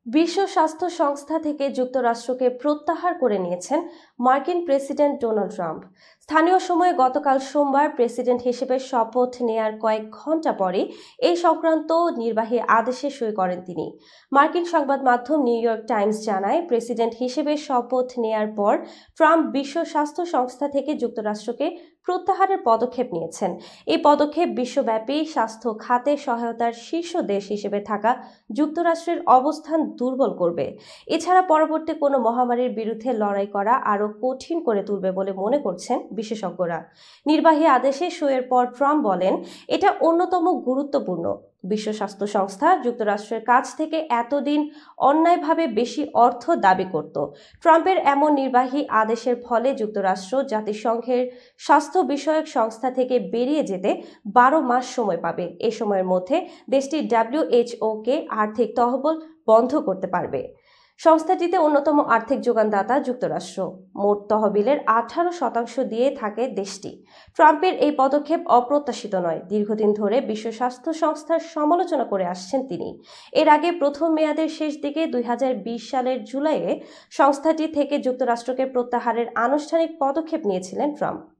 বিশ্ব স্বাস্থ্য সংস্থা থেকে যুক্তরাষ্ট্রকে প্রত্যাহার করে নিয়েছেন মার্কিন প্রেসিডেন্ট ডোনাল্ড ট্রাম্প। স্থানীয় সময়ে গতকাল সোমবার প্রেসিডেন্ট হিসেবে শপথ নেয়ার কয়েক ঘণ্টা পরে এই সংক্রান্ত নির্বাহী আদেশে সই করেন তিনি। মার্কিন সংবাদ মাধ্যম নিউ ইয়র্ক টাইমস জানায়, প্রেসিডেন্ট হিসেবে শপথ নেয়ার পর ট্রাম্প বিশ্ব স্বাস্থ্য সংস্থা থেকে যুক্তরাষ্ট্রকে প্রত্যাহারের পদক্ষেপ নিয়েছেন। এই পদক্ষেপ বিশ্বব্যাপী স্বাস্থ্য খাতে সহায়তার শীর্ষ দেশ হিসেবে থাকা যুক্তরাষ্ট্রের অবস্থান দুর্বল করবে। এছাড়া পরবর্তী কোনো মহামারীর বিরুদ্ধে লড়াই করা আরও কঠিন করে তুলবে বলে মনে করছেন বিশেষজ্ঞরা। নির্বাহী আদেশে সইয়ের পর ট্রাম্প বলেন, এটা অন্যতম গুরুত্বপূর্ণ। বিশ্ব স্বাস্থ্য সংস্থা যুক্তরাষ্ট্রের কাছ থেকে এতদিন অন্যায়ভাবে বেশি অর্থ দাবি করত। ট্রাম্পের এমন নির্বাহী আদেশের ফলে যুক্তরাষ্ট্র জাতিসংঘের স্বাস্থ্য বিষয়ক সংস্থা থেকে বেরিয়ে যেতে 12 মাস সময় পাবে। এ সময়ের মধ্যে দেশটি WHO-কে আর্থিক তহবিল বন্ধ করতে পারবে। সংস্থাটিতে অন্যতম আর্থিক যোগানদাতা যুক্তরাষ্ট্র। মোট তহবিলের 18% দিয়ে থাকে দেশটি। ট্রাম্পের এই পদক্ষেপ অপ্রত্যাশিত নয়। দীর্ঘদিন ধরে বিশ্ব স্বাস্থ্য সংস্থার সমালোচনা করে আসছেন তিনি। এর আগে প্রথম মেয়াদের শেষ দিকে 2020 সালের জুলাইয়ে সংস্থাটি থেকে যুক্তরাষ্ট্রকে প্রত্যাহারের আনুষ্ঠানিক পদক্ষেপ নিয়েছিলেন ট্রাম্প।